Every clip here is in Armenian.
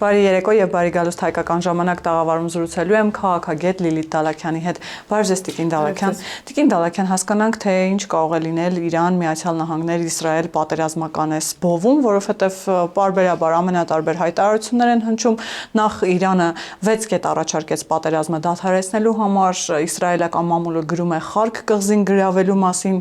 Բարի երեկո եւ բարի գալուստ հայկական ժամանակ տաղավարում զրուցելու եմ քաղաքագետ Լիլիթ Դալաքյանի հետ։ Բարի ձեզ Տիկին Դալաքյան։ Տիկին Դալաքյան, հասկանանք թե ինչ կարող է լինել Իրան, Միացյալ Նահանգներ, Իսրայել պատերազմական էս բովում, որովհետեւ պարբերաբար ամենատարբեր հայտարարություններ են հնչում։ Նախ Իրանը 6 կետ առաջարկեց պատերազմը դադարեցնելու համար, իսրայելական մամուլը գրում է Խարկ կղզին գրավելու մասին,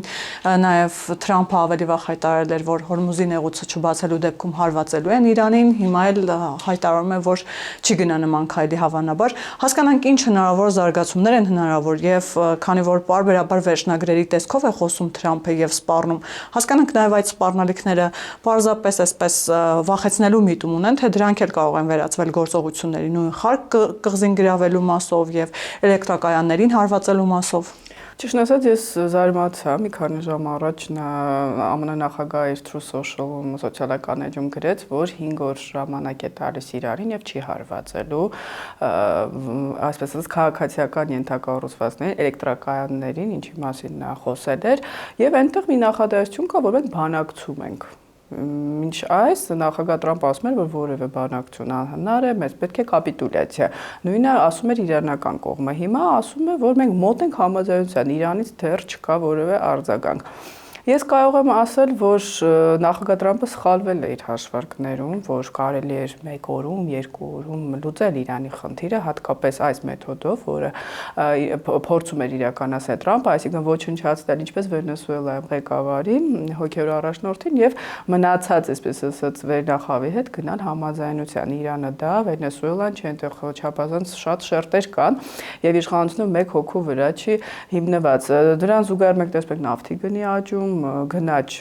նաեւ Թրամփը ավելի վաղ հայտարարել էր, որ Հորմուզի նեղուցը չբացելու դեպքում հարվածելու են Իրանին, հիմա էլ հայտարարում է, որ չի գնա նման քայլի հավանաբար։ Հասկանանք ինչ հնարավոր զարգացումներ են հնարավոր եւ քանի որ պարբերաբար վերջնագրերի տեսքով է խոսում Թրամփը եւ սպառնում, հասկանանք նաեւ այդ սպառնալիքները պարզապես այսպես վախեցնելու միտում ունեն, թե դրանք էլ կարող են վերածվել գործողությունների նույն Խարկ կղզին գրավելու մասով եւ էլեկտրակայաններին հարվածելու մասով։ Ճիշտ ասած, ես զարմացա մի քանի ժամ առաջ ԱՄՆ նախագահը իր True Social սոցիալական էջում գրեց, որ 5 օր ժամանակ է տալիս Իրանին եւ չի հարվածելու, այսպես ասած, քաղաքացիական ենթակառուցվածքներին, էլեկտրակայաններին, ինչի մասին նա խոսել էր, եւ այնտեղ մի նախադասություն կա, որ մենք բանակցում ենք։ Մինչ այս նախագահ Թրամփը ասում էր, որ որևէ բանակցություն անհնար է, մեզ պետք է կապիտուլյացիա։ Նույնը ասում էր իրանական կողմը։ Հիմա ասում է, որ մենք մոտ ենք համաձայնության, Իրանից դեռ չկա որևէ արձագանք։ Ես կարող եմ ասել, որ նախագահ Թրամփը սխալվել է իր հաշվարկներում, որ կարելի էր 1 օրում, 2 օրում լուծել Իրանի խնդիրը, հատկապես այս մեթոդով, որը փորձում էր իրականացնել Թրամփը, այսինքն ոչնչացնել ինչպես Վենեսուելայում ղեկավարի, հոգևոր առաջնորդին եւ մնացած, այսպես ասած, վերնախավի հետ գնալ համաձայնության։ Իրանը դա, Վենեսուելան չէ, այնտեղ չափազանց շատ շերտեր կան եւ իշխանությունը 1 հոգու վրա չի հիմնված։ Դրան զուգահեռ մենք տեսնում ենք նավթի գնի աճում, գնաճ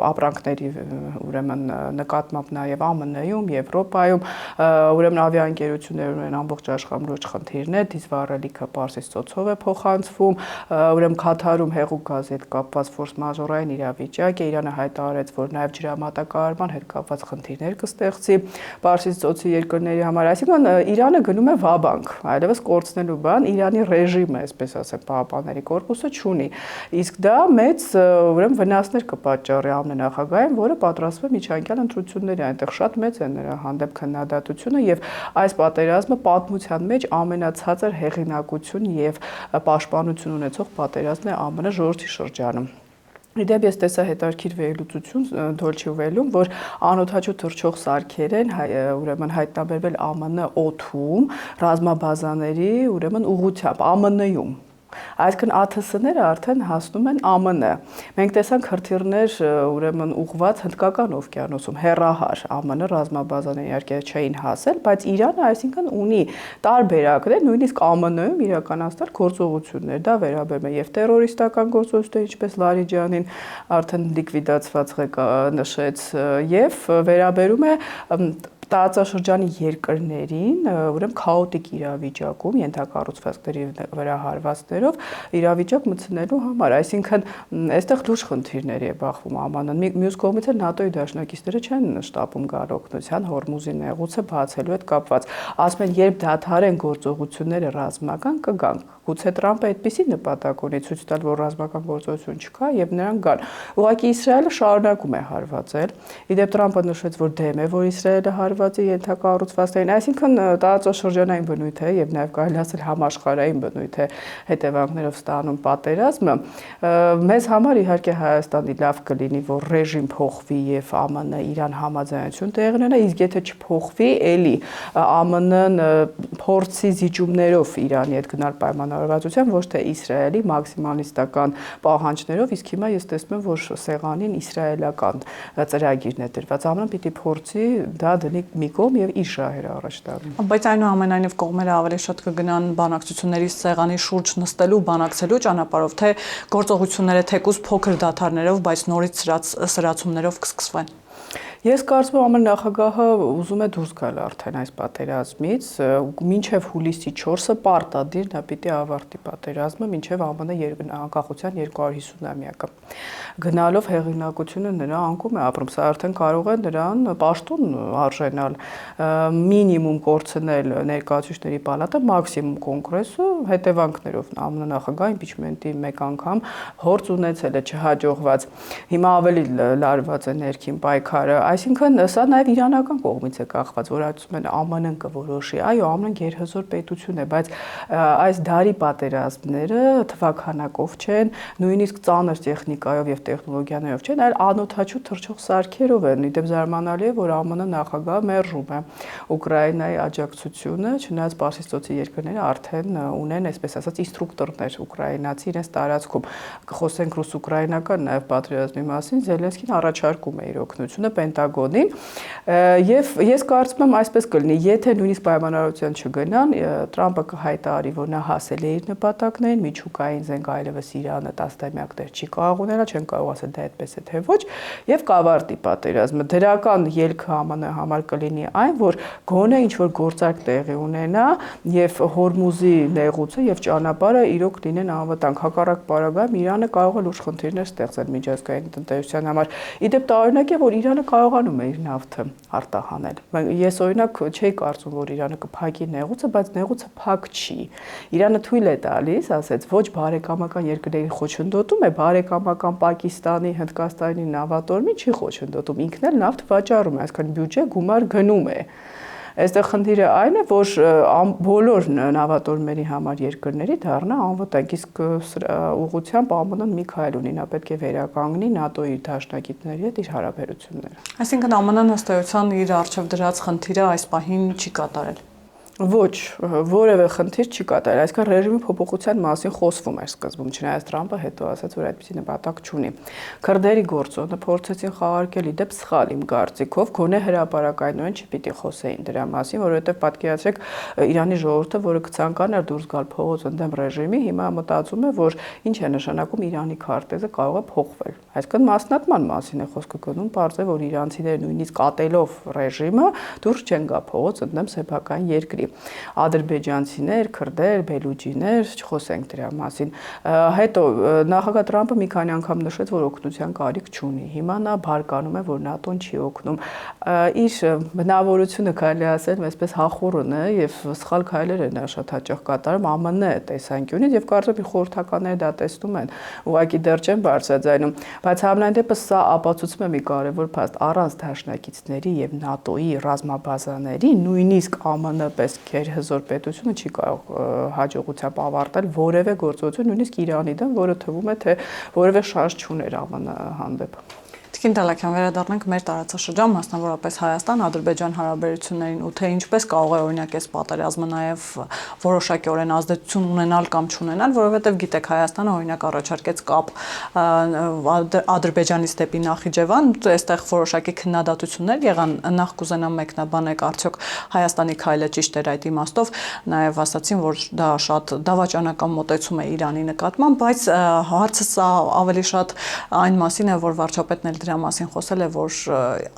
ապրանքների ուրեմն նկատմամբ նաև ԱՄՆ-ում, Եվրոպայում, ուրեմն ավիաընկերություններում են ամբողջ աշխարհում լուրջ խնդիրներ, դիզվառելիքը Պարսից ծոցով է փոխանցվում, ուրեմն Քաթարում հեղուկ գազի հետ կապված ֆորս մաժորային իրավիճակ է, Իրանը հայտարարեց, որ նաև ջրամատակարարման հետ կապված խնդիրներ կստեղծի Պարսից ծոցի երկրների համար, այսինքն Իրանը գնում է վաբանկ, այլևս կորցնելու բան, Իրանի ռեժիմը, այսպես ասեմ, Պահապանների կորպուսը չունի, իսկ դա մեծ ուրեմն վնասներ կպատճառի ԱՄՆ նախագահին, որը պատրաստվում է միջանկյալ ընտրությունների, այնտեղ շատ մեծ է նրա հանդեպ քննադատությունը եւ այս պատերազմը պատմության մեջ ամենացածր հեղինակություն եւ պաշտպանություն ունեցող պատերազմն է ԱՄՆ ժողովրդի շրջանում։ Իդեպ ես տեսա հետարքիր վերլուծություն Dolce Welle-ում, որ անօդաչու թռչող սարքեր են ուրեմն հայտնաբերվել ԱՄՆ օդում ռազմաբազաների ուրեմն ուղղությամբ ԱՄՆ-ում։ Այսինքն ԱԹՍ-ները արդեն հասնում են ԱՄՆ։ Մենք տեսանք հրթիռներ ուրեմն ուղղված Հնդկական օվկիանոսում, հեռահար ԱՄՆ ռազմաբազաները իհարկե չէին հասել, բայց Իրանը այսինքն ունի տարբերակներ, նույնիսկ ԱՄՆ-ում իրականացնել գործողություններ։ Դա վերաբերում է եւ տերորիստական գործողություններ, ինչպես Լարիջանին արդեն լիկվիդացված նշեց, եւ վերաբերում է տարածաշրջանի երկրներին, ուրեմն քաոտիկ իրավիճակում ենթակառուցվածքների վրա հարվածներով իրավիճակ մտցնելու համար, այսինքն այստեղ լուրջ խնդիրների է բախվում ԱՄՆ-ն։ Մյուս կողմից էլ ՆԱՏՕ-ի դաշնակիցները չեն շտապում գալ օգնության Հորմուզի նեղուցը բացելու հետ կապված։ Ասում են, երբ դադարեն գործողությունները ռազմական կգանք։ Գուցե Թրամփը այդպիսի նպատակ ունի ցույց տալ, որ ռազմական գործողություն չկա եւ նրանք գան։ Ուղղակի Իսրայելը շարունակում է հարվածել։ Իդեպ Թրամփը նշեց, որ դեմ է, որ Իսրայելը հարվածի ենթակառուցվածքներին, այսինքն տարածաշրջանային բնույթ է եւ նաեւ կարելի ասել համաշխարհային բնույթ է հետևանքներով ստանում պատերազմը։ Մեզ համար իհարկե Հայաստանի լավ կլինի, որ ռեժիմ փոխվի եւ ԱՄՆ Իրան համաձայնություն տեղի ունենա, իսկ եթե չփոխվի, էլի ԱՄՆ-ն փորձի զիջումներով Իրանի հետ գնալ պայմանավորվածության, ոչ թե Իսրայելի մաքսիմալիստական պահանջներով, իսկ հիմա ես տեսնում եմ, որ սեղանին իսրայելական ծրագիրն է դրված։ ԱՄՆ-ն պիտի փորձի դա դնի մի կողմ եւ իր շահերը առաջ տալու։ Բայց այնուամենայնիվ կողմերը ավելի շատ կգնան բանակցությունների սեղանի շուրջ նստելու, բանակցելու ճանապարհով, թե գործողությունները թեկուզ փոքր դադարներով, բայց նորից սրացումներով կսկսվեն։ Ես կարծում եմ, ԱՄՆ նախագահը ուզում է դուրս գալ արդեն այս պատերազմից, մինչև հուլիսի 4-ը պարտադիր նա պիտի ավարտի պատերազմը, մինչև ԱՄՆ անկախության 250-ամյակը։ Գնալով հեղինակությունը նրա անկում է ապրում, սա արդեն կարող է նրան պաշտոն արժենալ, մինիմում կորցնել ներկայացուցիչների պալատը, մաքսիմում կոնգրեսը, հետևանքներով ԱՄՆ նախագահ իմպիչմենտի մեկ անգամ հորձ ունեցել է չհաջողված։ Հիմա ավելի լարված է ներքին պայքարը, Այսինքն սա նաև իրանական կողմից է կախված, որ ասում են ԱՄՆ-ն կորոշի, այո, ԱՄՆ-ն գերհզոր պետություն է, բայց այս դարի պատերազմները թվականակով չեն, նույնիսկ ծանր տեխնիկայով եւ տեխնոլոգիաներով չեն, այլ անօթաչու թռչող սարքերով են։ Իդեպ զարմանալի է, որ ԱՄՆ նախագահը մերժում է Ուկրաինայի աջակցությունը, չնայած Պարսից ծոցի երկրները արդեն ունեն, այսպես ասած, ինստրուկտորներ ուկրաինացի իրենց տարածքում։ Խոսենք ռուս-ուկրաինական նաև պատերազմի մասին, Զելենսկին առաջարկում է իր օգնությունը Պենտագոնին, եւ ես կարծում եմ այսպես կլինի, եթե նույնիսկ պայմանավորության չգնան, Տրամպը կհայտարարի, որ նա հասել է իր նպատակներին, միջուկային զենք այլևս Իրանը տասնամյակներ չի կարող ունենալ, չեն կարող ասել դա այդպես է թե ոչ, եւ կավարտի պատերազմը։ Դրական ելքը ԱՄՆ համար կլինի այն, որ գոնե ինչ որ գործարք տեղի ունենա եւ Հորմուզի նեղուցը եւ ճանապարհը իրոք լինեն անվտանգ։ Հակառակ պարագայում Իրանը կարող է լուրջ խնդիրներ ստեղծել միջազգային տնտեսության համար։ Իդեպ տարօրինակ է, որ Իրանը կարողանում է իր նավթը արտահանել։ Ես օրինակ չէի կարծում, որ Իրանը կփակի նեղուցը, բայց նեղուցը փակ չի։ Իրանը թույլ է տալիս, ասեց, ոչ բարեկամական երկրների խոչընդոտում է, բարեկամական Պակիստանի, Հնդկաստանի նավատորմի չի խոչընդոտում, ինքն էլ նավթ վաճառում է, այսինքն բյուջե գումար գնում է։ Այստեղ խնդիրը այն է, որ բոլոր նավատորմերի համար երկրների դառնա անվտանգ, իսկ ուղղությամբ ԱՄՆ-ն մի քայլ ունի, նա պետք է վերականգնի ՆԱՏՕ-ի դաշնակիցների հետ իր հարաբերությունները։ Այսինքն ԱՄՆ-ն ըստ էության իր առջև դրած խնդիրը այս պահին չի կատարել։ Ոչ, որևէ խնդիր չի կատարել, այսինքն ռեժիմի փոփոխության մասին խոսվում էր սկզբում, չնայած Տրամպը հետո ասաց, որ այդպիսի նպատակ չունի։ Քրդերի գործոնը փորձեցին խաղարկել, իդեպ սխալ իմ կարծիքով, գոնե հրապարակայնորեն չպիտի խոսեին դրա մասին, որովհետև պատկերացրեք Իրանի ժողովուրդը, որը կցանկանար դուրս գալ փողոց ընդդեմ ռեժիմի, հիմա մտածում է, որ ինչ է նշանակում Իրանի քարտեզը կարող է փոխվել։ Այսինքն մասնատման մասին է խոսքը գնում, պարզ է, որ իրանցիները նույնիսկ ատելով ռեժիմը դուրս չեն գա փողոց ընդդեմ սեփական երկրի։ Ադրբեջանցիներ, քրդեր, բելուջիներ, չխոսենք դրա մասին։ Հետո նախագահ Տրամպը մի քանի անգամ նշեց, որ օգնության կարիք չունի։ Հիմա նա բարկանում է, որ ՆԱՏՕ-ն չի օգնում։ Իր բնավորությունը կարելի ասել, այսպես հախուռն է եւ սխալ քայլեր է նա շատ հաճախ կատարում ԱՄՆ տեսանկյունից եւ կարծում եմ խորհրդականները դա տեսնում են։ Ուղղակի դեռ չեն բարձրաձայնում, բայց համենայն դեպս սա ապացուցում է մի կարևոր փաստ առանց դաշնակիցների եւ ՆԱՏՕ-ի ռազմաբազաների, նույնիսկ ԱՄՆ պես գերհզոր պետությունը չի կարող հաջողությամբ ավարտել որևէ գործողություն, նույնիսկ Իրանի դեմ, որը թվում է թե որևէ շանս չուներ ԱՄՆ հանդեպ։ Տիկին Դալաքյան, վերադառնանք մեր տարածաշրջան, մասնավորապես Հայաստան-Ադրբեջան հարաբերություններին ու թե ինչպես կարող է օրինակ այս պատերազմը նաև որոշակիորեն ազդեցություն ունենալ կամ չունենալ, որովհետև գիտեք Հայաստանը օրինակ առաջարկեց կապ Ադրբեջանից դեպի Նախիջևան, այստեղ որոշակի քննադատություններ եղան, նախ կուզենամ մեկնաբանեք, արդյոք Հայաստանի քայլը ճիշտ էր այդ իմաստով, նաև ասացին, որ դա շատ դավաճանական մոտեցում է Իրանի նկատմամբ, բայց հարցը սա ավելի շատ այն մասին է, որ վարչապետն էլ դրա մասին խոսել է, որ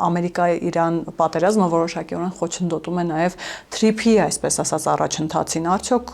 Ամերիկա-Իրան պատերազմը որոշակիորեն խոչընդոտում է նաև թրիփի, այսպես ասած, առաջընթացին, արդյոք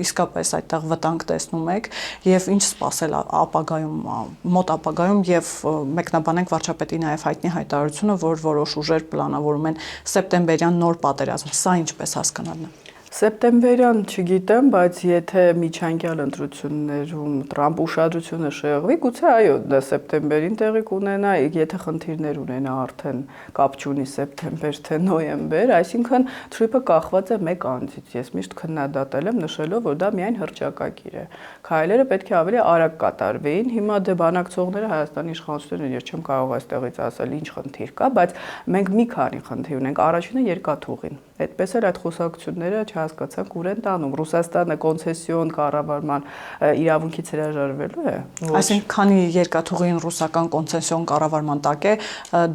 իսկապես այդտեղ վտանգ տեսնում եք եւ ինչ սպասել ապագայում, մոտ ապագայում եւ մեկնաբանենք վարչապետի նաև հայտնի հայտարարությունը, որ որոշ ուժեր պլանավորում են սեպտեմբերյան նոր պատերազմ, սա ինչպես հասկանալն է։ Սեպտեմբերյան չգիտեմ, բայց եթե միջանկյալ ընտրություններում Տրամպ ուշադրությունը շեղվի, գուցե այո, դա սեպտեմբերին տեղի կունենա, եթե խնդիրներ ունենա արդեն կապ չունի սեպտեմբեր թե նոյեմբեր, այսինքն թրիփը կախված է մեկ անձից։ Ես միշտ քննադատել եմ նշելով, որ դա միայն հռչակագիր է։ Քայլերը պետք է ավելի արագ կատարվեին։ Հիմա դե բանակցողները Հայաստանի իշխանությունները, ես չեմ կարող այստեղից ասել ինչ խնդիր կա, բայց մենք մի քանի խնդիր ունենք։ Առաջինը երկաթուղին։ Այդպես էլ այդ խոսակցությունները չհասկացանք ուր են տանում։ Ռուսաստանը կոնցեսիոն կառավարման իրավունքից հրաժարվելու է։ Այսինքն, քանի երկաթուղին ռուսական կոնցեսիոն կառավարման տակ է,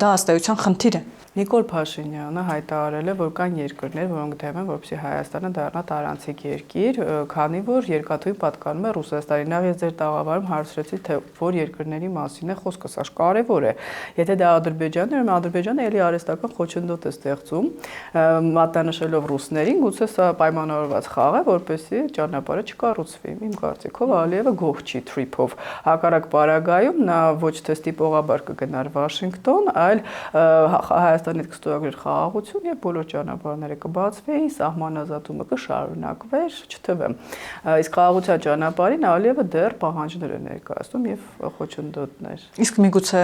դա ըստ էության խնդիր է։ Նիկոլ Փաշինյանը հայտարարել է, որ կան երկրներ, որոնք դեմ են, որպեսզի Հայաստանը դառնա տարանցիկ երկիր, քանի որ երկաթուղին պատկանում է Ռուսաստանին։ Նախ ես ձեր տաղավարում հարցրեցի, թե որ երկրների մասին է խոսքը, սա կարևոր է։ Եթե դա Ադրբեջանն է, Ադրբեջանը էլի արհեստական խոչընդոտ է ստեղծում, մատնանշելով ռուսներին, գուցե սա պայմանավորված խաղ է, որպեսզի ճանապարհը չկառուցվի։ Իմ կարծիքով Ալիևը գող չի թրիփով։ Հակառակ պարագայում նա ոչ թե ստիպողաբար կգնար Վաշինգտոն, այլ Հայաստանի հետ կստորագրեր խաղաղություն եւ բոլոր ճանապարհները կբացվեին, սահմանազատումը կշարունակվեր, չթվեմ։ Իսկ խաղաղության ճանապարհին Ալիևը դեռ պահանջներ է ներկայացնում եւ խոչընդոտներ։ Իսկ միգուցե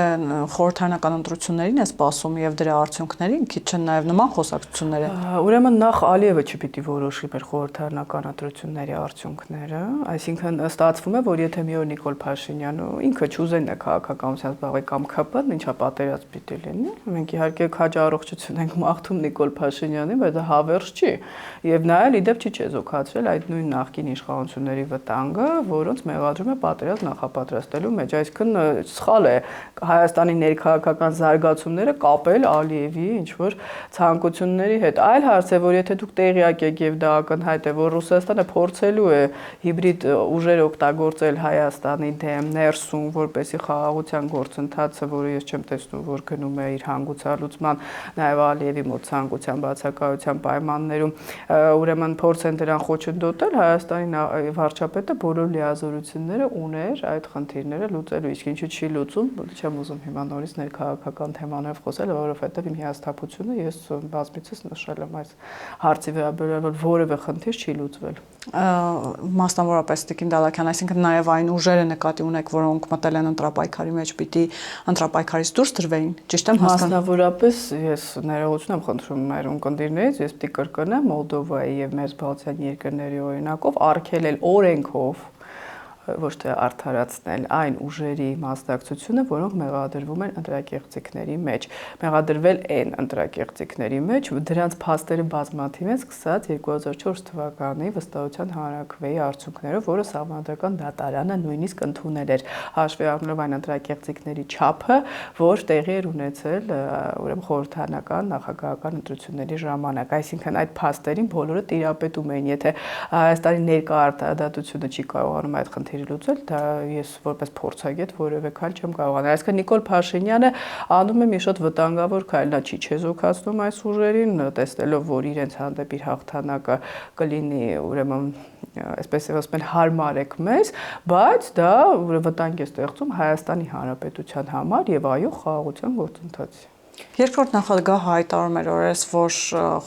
խորհրդարանական ընտրություններին է սպասում եւ դրա արդյունքներին, քիչ չեն նաեւ նման խոսակցությունները։ Ուրեմն նախ Ալիևը չպիտի որոշի մեր խորհրդարանական ընտրությունների արդյունքները, այսինքն ստացվում է, որ եթե մի օր Նիկոլ Փաշինյանը ինքը չուզեն է քաղաքականությամբ զբաղվի կամ ԿՊ-ն, ինչա պատերազմ պիտի լինի։ Մենք իհարկե քաջ առողջություն ենք մաղթում Նիկոլ Փաշինյանին, բայց դա հավերժ չի։ Եվ նա էլ իդեպ չի չեզոքացրել այդ նույն նախկին իշխանությունների վտանգը, որոնց մեղադրում է պատերազմ նախապատրաստելու մեջ։ Այսինքն սխալ է Հայաստանի ներքաղաքական զարգացումները կապել Ալիևի ինչ որ ցանկությունների հետ։ Այլ հարց է, որ եթե դուք տեղյակ եք եւ դա ակնհայտ է, որ Ռուսաստանը փորձելու է հիբրիդ ուժեր օգտագործել Հայաստանի դեմ ներսում, որպեսզի խաղաղության գործընթացը, որը ես չեմ տեսնում, որ գնում է իր հանգուցալուծման, նաեւ Ալիևի մոտ ցանկության բացակայության պայմաններում, ուրեմն փորձ են դրան խոչընդոտել, Հայաստանի վարչապետը բոլոր լիազորությունները ուներ այդ խնդիրները լուծելու, իսկ ինչու չի լուծում, չեմ ուզում հիմա նորից ներքաղաքական թեմաներով խոսել, որովհետեւ իմ հիասթափությունը ես բազմիցս նշել եմ այս հարցի վերաբերյալ, որ որևէ խնդիր չի լուծվել։ Մասնավորապես Տիկին Դալաքյան, այսինքն նաև այն ուժերը նկատի ունեք, որոնք մտել են ընտրապայքարի մեջ, պիտի ընտրապայքարից դուրս դրվեին, ճիշտ եմ հասկանում։ Մասնավորապես ես ներողություն եմ խնդրում մեր ունկնդիրներից, ես պիտի կրկնեմ Մոլդովայի եւ Մերձբալթյան երկրների օրինակով արգելել օրենքով ոչ թե արդարացնել այն ուժերի մասնակցությունը, որոնք մեղադրվում են ընտրակեղծիքների մեջ։ Մեղադրվել են ընտրակեղծիքների մեջ, դրանց փաստերը բազմաթիվ են, սկսած 2004 թվականի վստահության հանրաքվեի արդյունքներով, որը Սահմանադրական դատարանը նույնիսկ ընդունել էր, հաշվի առնելով այն ընտրակեղծիքների չափը, որ տեղի էր ունեցել ուրեմն խորհրդարանական նախագահական ընտրությունների ժամանակ։ Այսինքն այդ փաստերին բոլորը տիրապետում էին, եթե Հայաստանի ներկա արտադատությունը չի կարողանում այդ խնդիրը լուծել, դա ես որպես փորձագետ որևէ քայլ չեմ կարողանալ։ Այսինքն Նիկոլ Փաշինյանը անում է մի շատ վտանգավոր քայլ, նա չի չեզոքացնում այս ուժերին, տեսնելով, որ իրենց հանդեպ իր հաղթանակը կլինի, ուրեմն, այսպես ասում են, հարմարեք մեզ, բայց դա վտանգ է ստեղծում Հայաստանի Հանրապետության համար եւ այո, խաղաղության գործընթացի։ Երկրորդ նախագահ հայտարարում էր օրերս, որ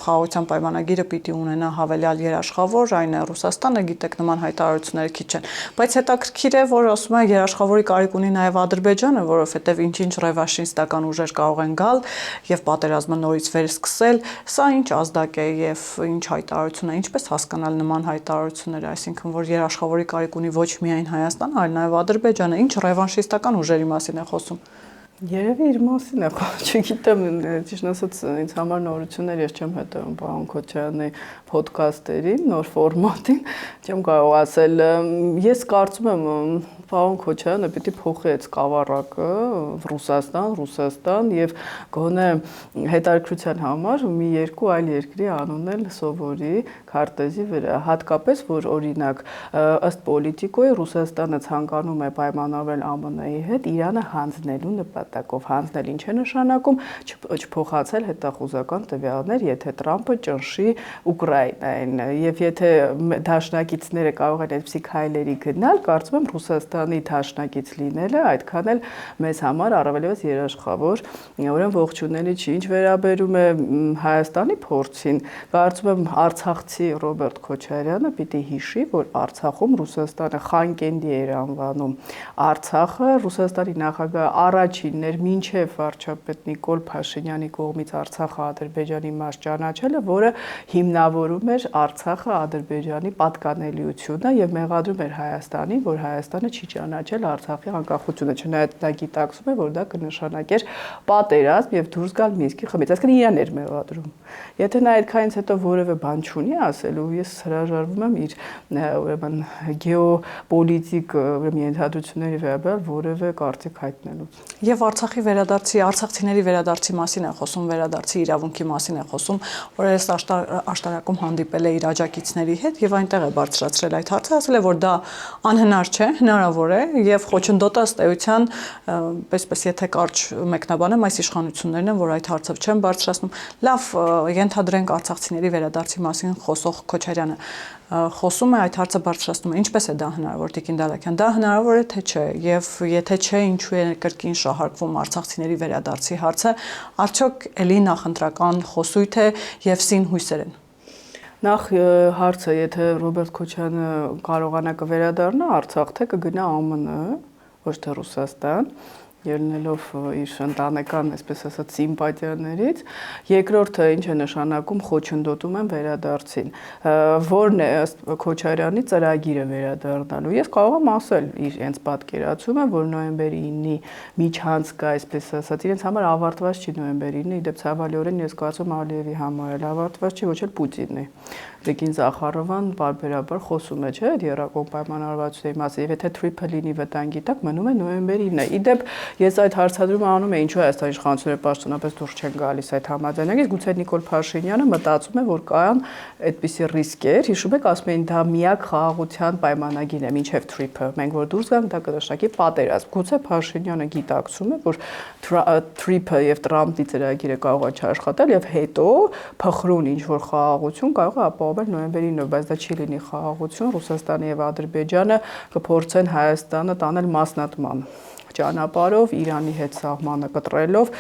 խաղաղության պայմանագիրը պիտի ունենա հավելյալ երաշխավոր, այն է Ռուսաստանը, գիտեք, նման հայտարարությունները քիչ են, բայց հետաքրքիր է, որ ասում են երաշխավորի կարիք ունի նաև Ադրբեջանը, որովհետև ինչ-ինչ ռևանշիստական ուժեր կարող են գալ եւ պատերազմը նորից վերսկսել, սա ինչ ազդակ է եւ ինչ հայտարարություն է, ինչպես հասկանալ նման հայտարարությունները, այսինքն որ երաշխավորի կարիք ունի ոչ միայն Հայաստանը, այլ նաև Ադրբեջանը, ինչ ռևանշիստական ուժերի մասին է խոսում։ Երևի իր մասին է խոսքը, չգիտեմ, ճիշտ ասած, ինձ համար նորություններ ես չեմ հետևում պարոն Քոչարյանի ոդքասթերին, նոր ֆորմատին, չեմ կարող ասել, ես կարծում եմ պարոն Քոչարյանը պիտի փոխի այդ սկավառակը Ռուսաստան եւ գոնե հետաքրքրության համար մի երկու այլ երկրի անունել սովորի քարտեզի վրա, հատկապես որ օրինակ ըստ պոլիտիկոյի Ռուսաստանը ցանկանում է պայմանավորել ԱՄՆ-ի հետ Իրանը հանձնելու նպատակով, հանձնել ինչ է նշանակում չփոխացել հետախուզական տվյալներ, եթե Տրամպը ճնշի Ուկրաինային եւ եթե դաշնակիցները կարող են այդպիսի քայլերի գնալ, կարծում եմ Ռուսաստանի դաշնակից լինելը այդքան էլ մեզ համար առավելևս երաշխավոր, ուրեմն ողջունելի չի։ Ինչ վերաբերում է Հայաստանի փորձին, կարծում եմ Արցախցի Ռոբերտ Քոչարյանը պիտի հիշի, որ Արցախում Ռուսաստանը Խանկենդի էր անվանում Արցախը, Ռուսաստանի նախագահը առաջինն էր մինչև վարչապետ Նիկոլ Փաշինյանի կողմից Արցախը Ադրբեջանի մաս ճանաչելը, որը հիմնավորում էր Արցախը Ադրբեջանի պատկանելիությունը եւ մեղադրում էր Հայաստանին, որ Հայաստանը չի ճանաչել Արցախի անկախությունը, չնայած նա գիտակցում է, որ դա կնշանակեր պատերազմ եւ դուրս գալ Մինսկի խմբից, այսինքն իրան էր մեղադրում։ Եթե նա այդքանից հետո որևէ բան չունի ասելու, ես հրաժարվում եմ իր ուրեմն գեոպոլիտիկ ենթադրությունների վերաբերյալ որևէ կարծիք հայտնելուց։ Եվ Արցախի վերադարձի, արցախցիների վերադարձի մասին է խոսում, վերադարձի իրավունքի մասին է խոսում, որ այս աշտարակում հանդիպել է իր աջակիցների հետ եւ այնտեղ է բարձրացրել այդ հարցը, ասել է, որ դա անհնար չէ, հնարավոր է եւ խոչընդոտը ըստ էության, այսպես եթե կարճ մեկնաբանեմ, այս իշխանություններն են, որ այդ հարցը չեն բարձրացնում։ Լավ, ենթադրենք արցախցիների վերադարձի մասին խոսող Քոչարյանը խոսում է, այդ հարցը բարձրացնում է։ Ինչպես է դա հնարավոր, Տիկին Դալաքյան։ Դա հնարավոր է թե չէ, եւ եթե չէ, ինչու է կրկին շահարկվում արցախցիների վերադարձի հարցը, արդյոք էլի նախընտրական խոսույթ է եւ սին հույսեր են։ Նախ հարցը, եթե Ռոբերտ Քոչյանը կարողանա կվերադառնա Արցախ, թե կգնա ԱՄՆ, ոչ թե Ռուսաստան, ելնելով իր ընտանեկան, այսպես ասած, սիմպաթիաներից, երկրորդը ինչ է նշանակում խոչընդոտում են վերադարձին, որն է ըստ Քոչարյանի ծրագիրը վերադառնալու։ Ես կարող եմ ասել իր հենց պատկերացումը, որ նոյեմբերի 9-ի միջանցքը, այսպես ասած, իրենց համար ավարտված չի նոյեմբերի 9-ը, իդեպ ցավալիորեն ես կարծում Ալիևի համար էլ ավարտված չի, ոչ էլ Պուտինի։ Տիկին Զախարովան բարբերաբար խոսում է, չէ՞, այդ երրակոմ պայմանավորվածությունների մասին, եւ եթե Թրիփոլինի վտանգի տակ մնում է նոյեմբերի 9-ը։ Իդեպ ես այդ հարցադրումը անում եմ, ինչու Հայաստանի իշխանությունները պաշտոնապես դուրս չեն գալիս այդ համաձայնագրից, գուցե Նիկոլ Փաշինյանը մտածում է, որ կան այդպիսի ռիսկեր, հիշում եք, ասում էին դա միակ խաղաղության պայմանագիրն է, մինչև Թրիփը, մենք որ դուրս գանք, դա կնշանակի պատերազմ։ Գուցե Փաշինյանը գիտակցում է, որ Թրիփը եւ Տրամպի ծրագիրը կարող է չաշխատել եւ հետո փխրուն ինչ որ խաղաղություն կարող է ապահովել նոյեմբերի 9-ը, բայց դա չի լինի խաղաղություն, Ռուսաստանը եւ Ադրբեջանը կփորձեն Հայաստանը տանել մասնատման ճանապարհով, Իրանի հետ սահմանը կտրելով,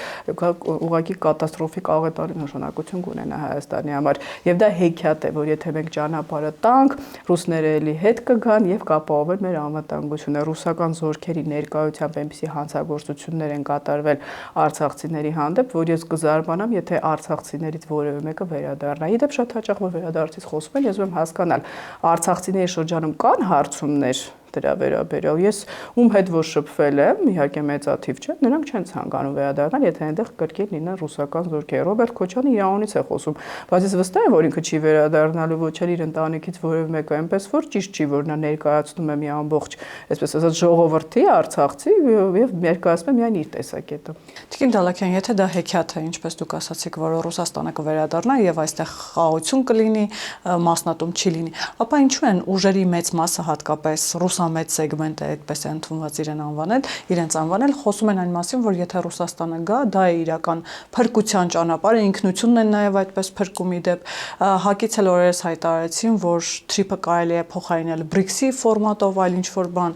ուղղակի կատաստրոֆիկ աղետալի նշանակություն կունենա Հայաստանի համար։ Եվ դա հեքիաթ է, որ եթե մենք ճանապարհը տանք, ռուսները էլի հետ կգան եւ կապահովեն մեր անվտանգությունը։ Ռուսական զորքերի ներկայությամբ այնպիսի հանցագործություններ են կատարվել արցախցիների հանդեպ, որ ես կզարմանամ, եթե արցախցիներից որևէ մեկը վերադառնա։ Իդեպ շատ հաճախ որ վերադարձից խոսում են, ես ուզում եմ հասկանալ, արցախցիների շրջանում կան հարցումներ դրա վերաբերյալ։ Ես ում հետ որ շփվել եմ, իհարկե մեծաթիվ չէ, նրանք չեն ցանկանում վերադառնալ, եթե այնտեղ կրկին լինեն ռուսական զորքեր։ Ռոբերտ Քոչյանը իր անունից է խոսում, բայց ես վստահ եմ, որ ինքը չի վերադառնալու, ոչ էլ իր ընտանիքից որևէ մեկը, այնպես որ ճիշտ չի, որ նա ներկայացնում է մի ամբողջ, այսպես ասած, ժողովրդի, արցախցի եւ ներկայացնում է միայն իր տեսակետը։ Տիկին Դալաքյան, եթե դա հեքիաթ է, ինչպես դուք ասացիք, որ Ռուսաստանը կվերադառնա եւ այստեղ խաղաղություն կլինի, մասնատում չի լինի, ապա ինչու են ուժերի մեծ մասը, հատկապես ռուսամեծ սեգմենտը, այդպես է ընդունված իրենց անվանել, խոսում են այն մասին, որ եթե Ռուսաստանը գա, դա է իրական փրկության ճանապարհը, ինքնությունն են նաեւ այդպես փրկումի դեպ։ Հակից էլ օրերս հայտարարեցին, որ Թրիփը կարելի է փոխարինել BRICS-ի ֆորմատով, այլ ինչ որ բան,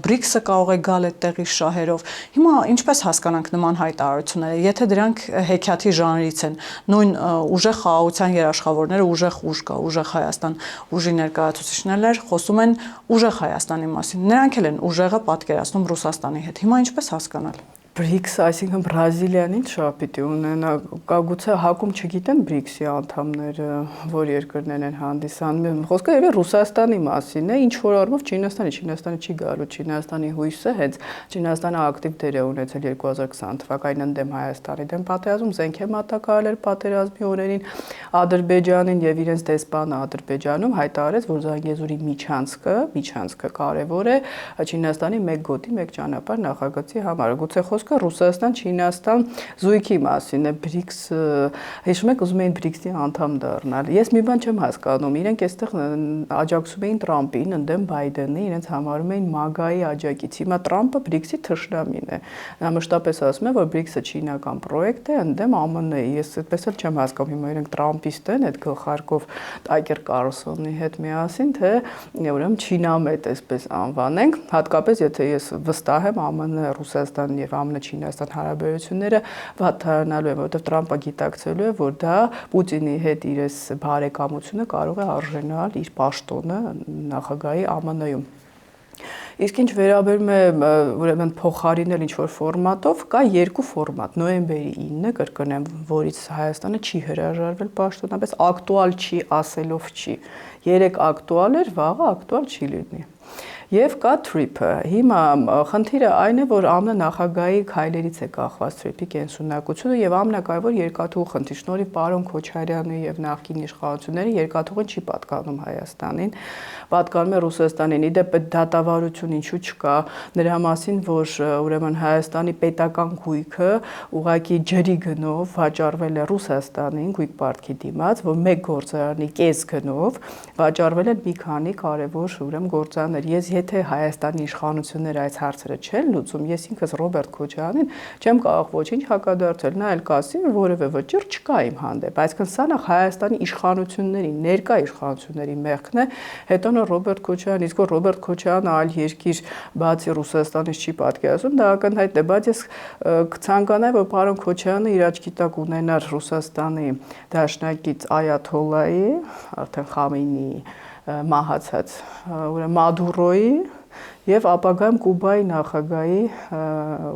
BRICS-ը կարող է գալ այդտեղի շահերով։ Հիմա ինչպես հասկանանք նման հայտարարությունները, եթե դրանք հեքիաթի ժանրից են, նույն ուժեղ խաղաղության երաշխավորները, ուժեղ ուժ կա, ուժեղ Հայաստան, ուժի ներկայացուցիչներ խոսում են ուժեղ Հայաստանի մասին, նրանք էլ են ուժեղը պատկերացնում Ռուսաստանի հետ։ Հիմա ինչպես հասկանալ։ BRICS, այսինքն Բրազիլիան ինչ շահ պիտի ունենա, գուցե հակում չգիտեն BRICS-ի անդամները, որ երկրներն են հանդիսանում։ Խոսքը երևի Ռուսաստանի մասին է, ինչ որ առումով Չինաստանի չի գալու, Չինաստանի հույսը հենց Չինաստանը ակտիվ դեր է ունեցել 2020 թվականին ընդդեմ Հայաստանի դեմ պատերազմ, զենք է մատակարարել պատերազմի օրերին Ադրբեջանին եւ իրենց դեսպանը Ադրբեջանում հայտարարեց, որ Զանգեզուրի միջանցքը կարևոր է Չինաստանի մեկ գոտի, մեկ ճանապարհ նախագծի համար։ Գուցե խոսքը Ռուսաստան-Չինաստան զույգի մասին է, BRICS, հիշում եք, ուզում էին BRICS-ի անդամ դառնալ։ Ես մի բան չեմ հասկանում, իրենք այստեղ աջակցում էին Տրամպին ընդդեմ Բայդենի, իրենց համարում էին MAGA-ի աջակից։ Հիմա Տրամպը BRICS-ի թշնամին է։ Նա մշտապես ասում է, որ BRICS-ը չինական պրոյեկտ է ընդդեմ ԱՄՆ-ի։ Ես այդպես էլ չեմ հասկանում, հիմա իրենք Տրամպիստ են, այդ գլխարկով Տակեր Կարլսոնի հետ միասին, թե ուրեմն Չինամետ այսպես անվանենք, հատկապես եթե ես վստահ եմ ԱՄՆ, Ռուսաստան եւ ԱՄՆ-Չինաստան հարաբերությունները վատթարանալու են, որովհետեւ Տրամպը գիտակցելու է, որ դա Պուտինի հետ իրես բարեկամությունը կարող է արժանալ իր պաշտոնը նախագահի ԱՄՆ-ում։ Իսկ ինչ վերաբերում է ուրեմն փոխարինել ինչ-որ ֆորմատով, կա երկու ֆորմատ, նոյեմբերի 9-ը, կրկնեմ, որից Հայաստանը չի հրաժարվել պաշտոնապես, ակտուալ չի, ասելով չի։ Երեք ակտուալ էր, վաղը ակտուալ չի լինի։ Եվ կա Թրիփը։ Հիմա խնդիրը այն է, որ ԱՄՆ նախագահի քայլերից է կախված Թրիփի կենսունակությունը եւ ամենակարևոր երկաթուղ խնդիր։ Շնորհիվ պարոն Քոչարյանի եւ նախկին իշխանությունների երկաթուղին չի պատկանում Հայաստանին, պատկանում է Ռուսաստանին։ Իդեպ դատավարություն ինչու չկա նրա մասին, որ ուրեմն Հայաստանի պետական գույքը ուղակի ջրի գնով վաճառվել է Ռուսաստանին գույք պարտքի դիմաց, որ մեկ գործարանի կես գնով վաճառվել են մի քանի կարևոր ուրեմն գործարաններ։ Ես եթե Հայաստանի իշխանությունները այս հարցերը չեն լուծում, ես ինքս Ռոբերտ Քոչարյանին չեմ կարող ոչինչ հակադարձել, նա էլ կասի, որ որևէ վճիռ չկա իմ հանդեպ, այսինքն սա նախ Հայաստանի իշխանությունների, ներկա իշխանությունների մեղքն է, հետո նոր Ռոբերտ Քոչարյան, իսկ որ Ռոբերտ Քոչարյանը այլ երկիր բացի Ռուսաստանից չի պատկերացնում, դա ակնհայտ է, բայց ես կցանկանայի, որ պարոն Քոչարյանը իր աչքի տակ ունենար Ռուսաստանի դաշնակից Այաթոլլայի, արդեն Խամեյնիի մահացած, ուրեմն Մադուրոյի եւ ապագայում Կուբայի նախագահի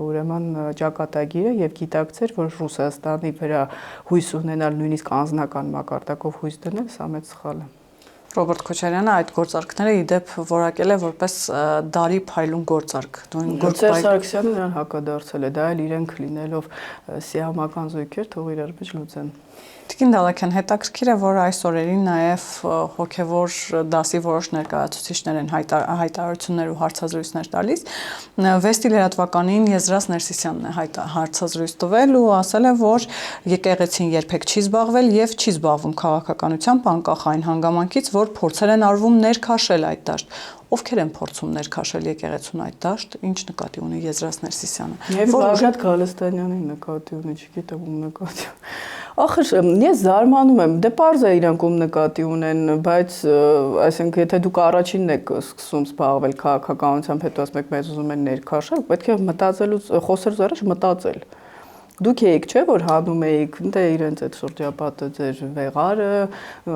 ուրեմն ճակատագիրը եւ գիտակցեր, որ Ռուսաստանի վրա հույս ունենալ, նույնիսկ անձնական մակարդակով հույս դնել, սա մեծ սխալ է։ Ռոբերտ Քոչարյանը այդ գործարքները իդեպ որակել է որպես դարի փայլուն գործարք։ Սերժ Սարգսյանը նրան հակադարձել է, դա էլ իրենք լինելով սիամական զույգեր, թող իրար մեջ լուծեն։ Տիկին Դալաքյան, հետաքրքիր է, որ այս օրերին նաև հոգևոր դասի որոշ ներկայացուցիչներ են հայտարարություններ ու հարցազրույցներ տալիս։ Վեստի լրատվականին Եզրաս Ներսիսյանն է հարցազրույց տվել ու ասել է, որ եկեղեցին երբեք չի զբաղվել եւ չի զբաղվում քաղաքականությամբ անկախ այն հանգամանքից, որ փորձեր են արվում ներքաշել այդ դաշտ։ Ովքեր են փորձում ներքաշել եկեղեցուն այդ դաշտ, ինչ նկատի ունի Եզրաս Ներսիսյանը։ Եվ Բաղդադ Գալստանյանի նկատի ունի, չգիտեմ ում նկատի։ Ախր ես զարմանում եմ, դե պարզ է իրանք ում նկատի ունեն, բայց այսինքն եթե դուք առաջինն եք սկսում զբաղվել քաղաքականությամբ, հետո ասում եք մեզ ուզում են ներքաշել, պետք է մտածելուց խոսելուց առաջ մտածել։ Դուք եք, չէ, որ հանում եք, դե իրենց այդ շրջապատը ձեր վեղարը,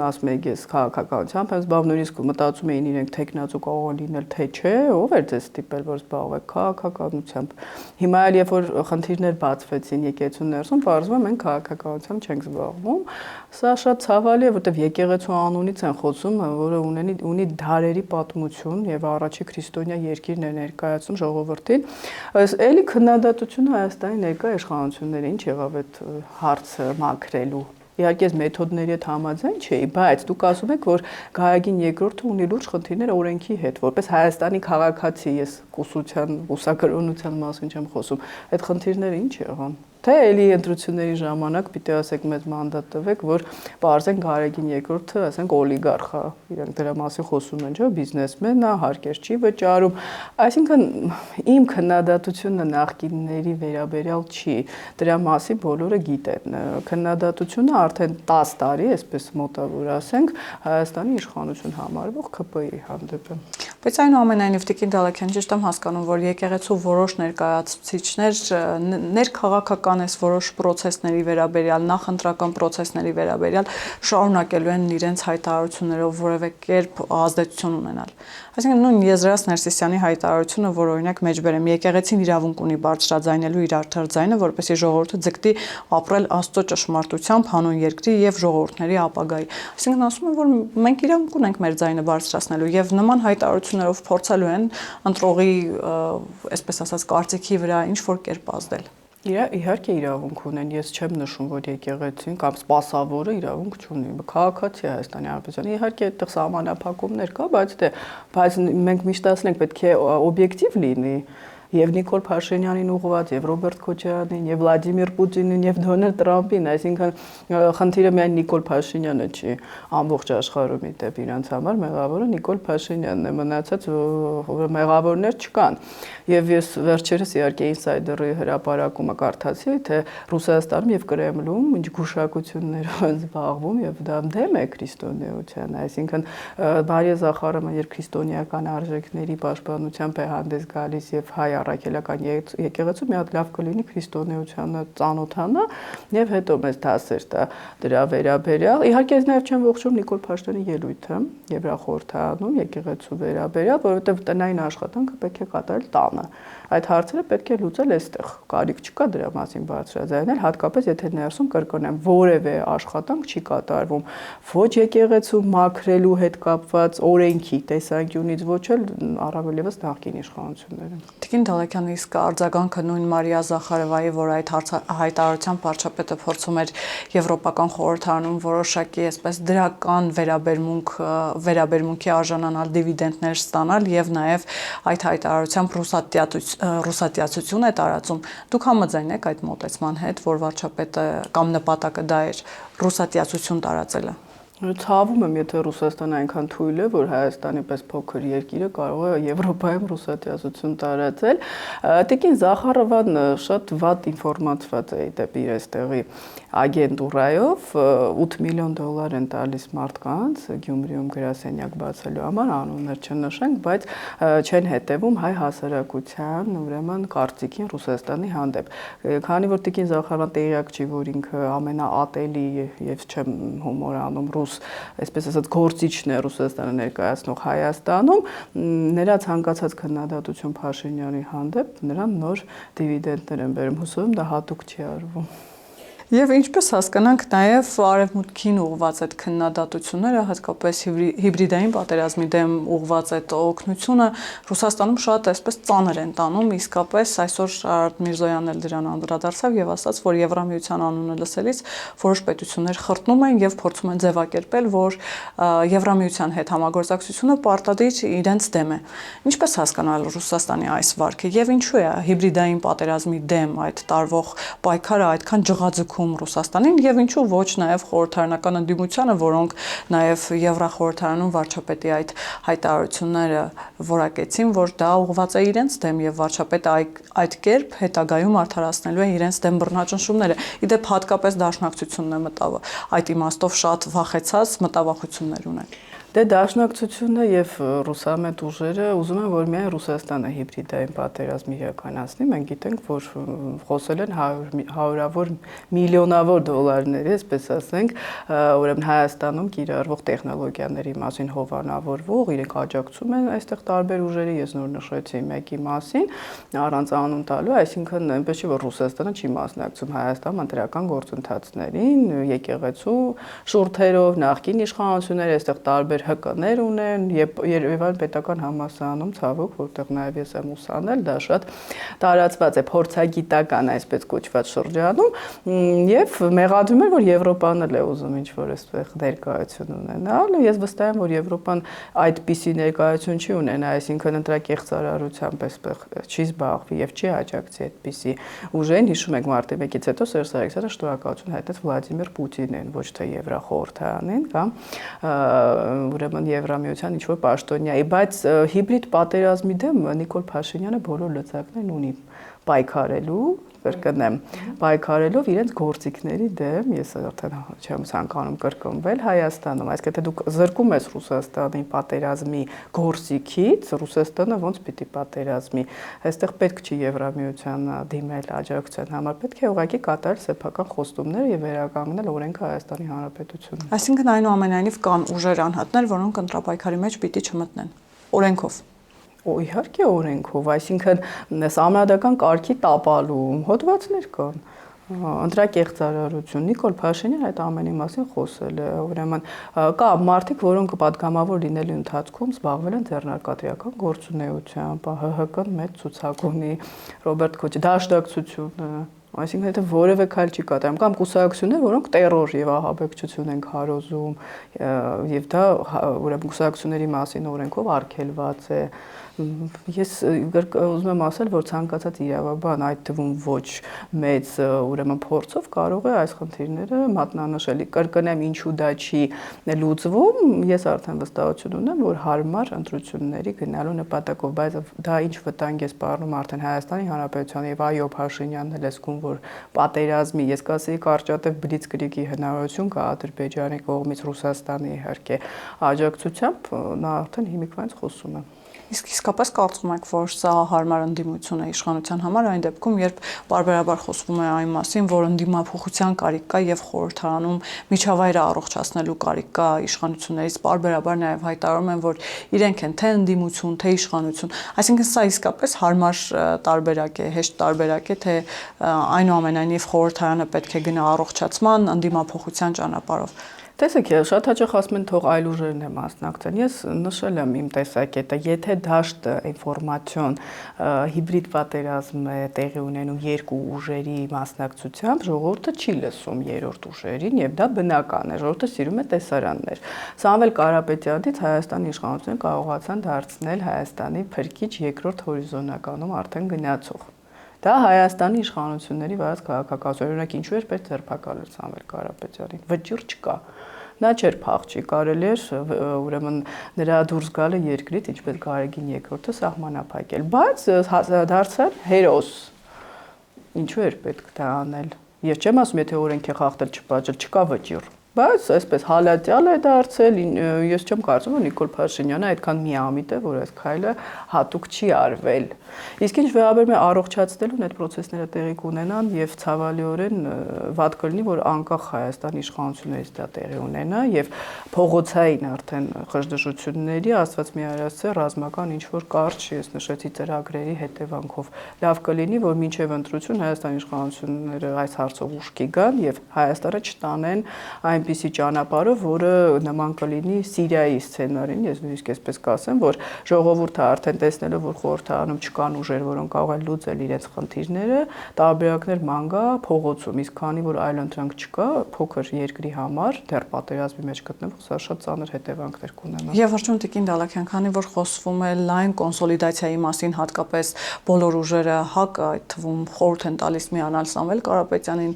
ասում եք ես քաղաքականությամբ եմ զբաղվում, նույնիսկ մտածում էին իրենք թեկնածու կարող լինել, թե չէ, ով էր ձեզ ստիպել, որ զբաղվեք քաղաքականությամբ։ Հիմա էլ երբ որ խնդիրներ բացվեցին եկեղեցու ներսում, պարզվում է մենք քաղաքականությամբ չենք զբաղվում։ Սա շատ ցավալի է, որտեղ եկեղեցու անունից են խոսում, որը ունի դարերի պատմություն եւ առաջի քրիստոնյա երկիրն է ներկայացում ժողովրդին։ Էլի քննադատությունը Հայաստանի ներկա իշխանությունների ինչ եղավ այդ հարցը մաքրելու։ Իհարկե այս մեթոդների հետ համաձայն չէի, բայց դուք ասում եք, որ Գայագին II-ը ունի լուրջ խնդիրներ օրենքի հետ, որպես Հայաստանի քաղաքացի, ես կուսակրոնության մասին չեմ խոսում, այդ խնդիրները ինչ եղան։ Թե էլի ընտրությունների ժամանակ պիտի ասեք մեզ մանդատ տվեք, որ պարզեն Գայագին II-ը, ասենք օլիգարխ է, իրենք դրա մասին խոսում են, չէ՞, բիզնեսմեն է, հարկեր չի վճարում։ Այսինքն իմ քննադատությունը նախկինների վերաբերյալ չի, դրա մասին բոլորը գիտեն։ Քննադատությունը արդեն 10 տարի, այսպես մոտավոր ասենք, Հայաստանի իշխանություն համարվող ՔՊ-ի հանդեպ է։ Բայց այնուամենայնիվ Տիկին Դալաքյան, ճիշտ եմ հասկանում, որ եկեղեցու որոշ ներկայացուցիչներ ներքաղաքական այս որոշ պրոցեսների վերաբերյալ, նախընտրական պրոցեսների վերաբերյալ շարունակելու են իրենց հայտարարություններով որևէ կերպ ազդեցություն ունենալ։ Այսինքն նույն Եզրաս Ներսիսյանի հայտարարությունը, որ օրինակ մեջբերեմ եկեղեցին իրավունք ունի բարձրաձայնելու իր արդար ձայնը, որպեսզի ժողովուրդը ձգտի ապրել Աստծո ճշմարտությամբ հանուն երկրի եւ ժողովուրդների ապագայի։ Այսինքն ասում են, որ մենք իրավունք ունենք մեր ձայնը բարձրացնելու եւ նման հայտարարություններով փորձելու են ընտրողի, այսպես ասած, կարծիքի վրա ինչ որ կերպ ազդել։ Իհարկե իրավունք ունեն, ես չեմ նշում, որ եկեղեցին կամ սպասավորը իրավունք չունի։ Քաղաքացի Հայաստանի Հանրապետության։ Իհարկե այդտեղ սահմանափակումներ կա, բայց մենք միշտ ասենք պետք է օբյեկտիվ լինի։ Եվ Նիկոլ Փաշինյանին ուղղված, եւ Ռոբերտ Քոչարյանին, եւ Վլադիմիր Պուտինին, եւ Դոնալդ Տրամփին, այսինքն խնդիրը միայն Նիկոլ Փաշինյանը չի, ամբողջ աշխարհում իդեպ իրանց համար մեղավորը Նիկոլ Փաշինյանն է, մնացած մեղավորներ չկան։ Եվ ես վերջերս իհարկե Insider-ի հրապարակումը կարդացի, թե Ռուսաստանում եւ Կրեմլում ինչ գուշակություններով են զբաղվում եւ դա դեմ է քրիստոնեության, այսինքն Մարիա Զախարովը երբ քրիստոնեական արժեքների պաշտպանությամբ է հանդես գալիս եւ հայ առաքելական եկեղեցու մի հատ լավ կլինի քրիստոնեությանը ծանոթանա եւ հետո մեզ դասեր տա դրա վերաբերյալ։ Իհարկե ես նաեւ չեմ ողջունում Նիկոլ Փաշինյանի ելույթը Եվրախորհրդանում եկեղեցու վերաբերյալ, որովհետեւ տնային աշխատանքը պետք է կատարել տանը։ Այդ հարցերը պետք է լուծել այստեղ։ Կարիք չկա դրա մասին բարձրաձայնել, հատկապես եթե ներսում կրկնեմ որևէ աշխատանք չի կատարվում ոչ եկեղեցու մաքրելու հետ կապված օրենքի տեսանկյունից, ոչ էլ առավել եւս նախկին իշխանությունները։ Տիկին Դալաքյան, իսկ արձագանքը նույն Մարիա Զախարովայի, որ այդ հայտարարությամբ վարչապետը փորձում էր Եվրոպական խորհրդարանում որոշակի այսպես դրական վերաբերմունքի արժանանալ դիվիդենդներ ստանալ եւ նաեւ այդ հայտարարությամբ ռուսատիացություն է տարածում։ Դուք համաձայն եք այդ մոտեցման հետ, որ վարչապետը կամ նպատակը դա էր ռուսատիացություն տարածելը։ Ցավում եմ, եթե Ռուսաստանը այնքան թույլ է, որ Հայաստանի պես փոքր երկիրը կարող է Եվրոպայում ռուսատիացություն տարածել։ Տիկին Զախարովան շատ վատ ինֆորմացված է դեպի այստեղի ագենտուրայով, 8 միլիոն դոլար են տալիս մարդկանց Գյումրիում գրասենյակ բացելու համար, անուններ չնշենք, բայց չեն հետևում հայ հասարակության, ուրեմն կարծիքին Ռուսաստանի հանդեպ։ Քանի որ Տիկին Զախարովան տեղյակ չի, որ ինքը ամենաատելի եւ չեմ հումոր անում այսպես ասած գործիչն է Ռուսաստանը ներկայացնող Հայաստանում, նրա ցանկացած քննադատություն Փաշինյանի հանդեպ նրան նոր դիվիդենդներ են բերում, հուսով եմ դա հատուկ չի արվում։ Եվ ինչպես հասկանանք, նաև արևմուտքին ուղղված այդ քննադատությունները, հատկապես հիբրիդային պատերազմի դեմ ուղղված այդ օգնությունը Ռուսաստանում շատ այսպես ծանր են տանում, իսկապես այսօր Արարատ Միրզոյանն էլ դրան անդրադարձավ եւ ասաց, որ Եվրամիության անունը լսելիս որոշ պետություններ խրտնում են եւ փորձում են ձևակերպել, որ Եվրամիության հետ համագործակցությունը պարտադիր իրենց դեմ է։ Ինչպես հասկանալ Ռուսաստանի այս վարքը եւ ինչու է հիբրիդային պատերազմի դեմ այդ տարվող պայքարը այդքան ջղաձգ Ռուսաստանին եւ ինչու ոչ նաեւ խորհրդարանական ընդդիմությանը, որոնք նաեւ Եվրախորհրդարանում վարչապետի այդ հայտարարությունները որակեցին, որ դա ուղղված է իրենց դեմ եւ վարչապետը այդ կերպ հետագայում արդարացնելու է իրենց դեմ բռնաճնշումները։ Իդեպ հատկապես դաշնակցությունն է մտավ այդ իմաստով շատ վախեցած մտավախություններ ունեն։ Դե դաշնակցությունը եւ ռուսամետ ուժերը ուզում են, որ միայն Ռուսաստանը հիբրիդային պատերազմ իրականացնի։ Մենք գիտենք, որ խոսել են հարյուրավոր միլիոնավոր դոլարների, այսպես ասենք, ուրեմն Հայաստանում կիրառվող տեխնոլոգիաների մասին հովանավորվող, իրենք աջակցում են այստեղ տարբեր ուժերի, ես նոր նշեցի մեկի մասին, առանց անուն տալու, այսինքն այնպես չի, որ Ռուսաստանը չի մասնակցում Հայաստանում ընտրական գործընթացներին, եկեղեցու շուրթերով, նախկին իշխանությունները այստեղ տարբեր հկներ ունեն եւ Երևան պետական համալսարանում ցավոք, որտեղ նաեւ ես եմ ուսանել, դա շատ տարածված է փորձագիտական այսպես կոչված շրջանում եւ մեղադրում են, որ Եվրոպան էլ է ուզում ինչ-որ այստեղ ներկայություն ունենալ։ Ես վստահ եմ, որ Եվրոպան այդպիսի ներկայություն չի ունենա, այսինքն ընտրակեղծարարությամբ այստեղ չի զբաղվի եւ չի աջակցի այդպիսի ուժերին։ Հիշում եք մարտի 1-ից հետո Սերժ Սարգսյանը շնորհակալություն հայտնեց Վլադիմիր Պուտինին, ոչ թե Եվրախորհրդարանին կամ ուրեմն Եվրամիության ինչ-որ պաշտոնյայի, բայց հիբրիդ պատերազմի դեմ Նիկոլ Փաշինյանը բոլոր լծակներն ունի պայքարելու, կրկնեմ, պայքարելով իրենց գործիքների դեմ, ես արդեն չեմ ցանկանում կրկնվել Հայաստանում, այսինքն եթե դուք զրկում ես Ռուսաստանի պատերազմի գործիքից, Ռուսաստանը ոնց պիտի պատերազմի, այստեղ պետք չի Եվրամիության դիմել աջակցության համար, պետք է ուղղակի կատարել սեփական խոստումները եւ վերականգնել օրենքը Հայաստանի Հանրապետությունում։ Այսինքն այնուամենայնիվ կան ուժեր անհատներ, որոնք ընտրապայքարի մեջ պիտի չմտնեն օրենքով։ Իհարկե օրենքով, այսինքն սահմանադրական կարգի տապալում, հոդվածներ կան, ընտրակեղծարարություն, Նիկոլ Փաշինյանը այդ ամենի մասին խոսել է, ուրեմն կա մարդիկ, որոնք պատգամավոր լինելու ընթացքում զբաղվել են ձեռնարկատիրական գործունեությամբ, ՀՀԿ-ն մեծ ցուցակ ունի, Ռոբերտ Քոչարյանը, դաշնակցությունը, այսինքն եթե որևէ քայլ չի կատարում, կամ կուսակցություններ, որոնք տերոր եւ ահաբեկչություն են քարոզում, եւ դա ուրեմն կուսակցությունների մասին օրենքով արգելված է։ Ես ուզում եմ ասել, որ ցանկացած իրավաբան, այդ թվում ոչ մեծ ուրեմն փորձով կարող է այս խնդիրները մատնանշել։ Կրկնեմ, ինչու դա չի լուծվում, ես արդեն վստահություն ունեմ, որ հարմար ընտրությունների գնալու նպատակով, բայց դա ինչ վտանգ է սպառնում արդեն Հայաստանի Հանրապետության եւ այո Փաշինյանն էլ ասում, որ պատերազմի, ես կասեի կարճատև բլիցկրիգի հնարավորություն կա Ադրբեջանի կողմից Ռուսաստանի իհարկե աջակցությամբ, նա արդեն հիմիկվանից խոսում է։ Իսկ իսկապես կարծում եք, որ սա հարմար ընդդիմություն է իշխանության համար այն դեպքում, երբ բարբերաբար խոսվում է այն մասին, որ ընդդիմափոխության կարիք կա եւ խորհրդարանում միջավայրը առողջացնելու կարիք կա իշխանություններից, բարբերաբար նաեւ հայտարարում են, որ իրենք են թե ընդդիմություն, թե իշխանություն, այսինքն սա իսկապես հարմար տարբերակ է, հեշտ տարբերակ է, թե այնուամենայնիվ խորհրդարանը պետք է գնա առողջացման, ընդդիմափոխության ճանապարհով։ Տեսեք, շատ հաճախ ասում են թող այլ ուժերն է մասնակցեն։ Ես նշել եմ իմ տեսակետը, եթե դաշտ ինֆորմացիոն հիբրիդ պատերազմ է տեղի ունենում երկու ուժերի մասնակցությամբ, ժողովուրդը չի լսում երրորդ ուժերին եւ դա բնական է, ժողովուրդը սիրում է տեսարաններ։ Սամվել Կարապետյանից Հայաստանի իշխանությունները կարողացան դարձնել Հայաստանի փրկիչ երկրորդ հորիզոնականում արդեն գնացող։ Դա Հայաստանի իշխանությունների վարած քաղաքականություն, օրինակ ինչու էր պետք ձերբակալել Սամվել Կարապետյանին, վճիռ չկա։ նա չէր փախչի, կարելի էր ուրեմն նրա դուրս գալը երկրից, ինչպես Գարեգին II-ը սահմանափակել, բայց դարձել հերոս։ Ինչու էր պետք դա անել։ Ես չեմ ասում, եթե օրենք է խախտել չպատճառ, չկա վճիռ։ Բայց այսպես հալածյալ է դարձել, ես չեմ կարծում, որ Նիկոլ Փաշինյանը այդքան միամիտ է, որ այս քայլը հատուկ չի արվել։ Իսկ ինչ վերաբերում է առողջացնելուն, այդ process-ները տեղի կունենան եւ ցավալիորեն վատ կլինի, որ անկախ Հայաստանի իշխանություններից դա տեղի ունենա եւ փողոցային արդեն խժդժությունների Աստված մի արասցե ռազմական ինչ որ կարճ, ես նշեցի ծրագրերի հետևանքով։ Լավ կլինի, որ մինչեւ ընտրություն Հայաստանի իշխանությունները այս հարցով ուշքի գան եւ Հայաստանը չտանեն այնպիսի ճանապարհով, որը նման կլինի Սիրիայի սցենարին, ես նույնիսկ այսպես կասեմ, որ ժողովուրդը արդեն տեսնելով, որ խորհրդարանում չկան ուժեր, որոնք կարող են լուծել իրենց խնդիրները, տարբերակներ ման գա փողոցում, իսկ քանի որ այլընտրանք չկա, փոքր երկրի համար դեռ պատերազմի մեջ գտնվող սա շատ ծանր հետևանքներ կունենա։ Եվ վերջում Տիկին Դալաքյան, քանի որ խոսվում է լայն կոնսոլիդացիայի մասին, հատկապես բոլոր ուժերը ՀԱԿ-ը, այդ թվում խորհուրդ են տալիս միանալ Սամվել Կարապետյանին,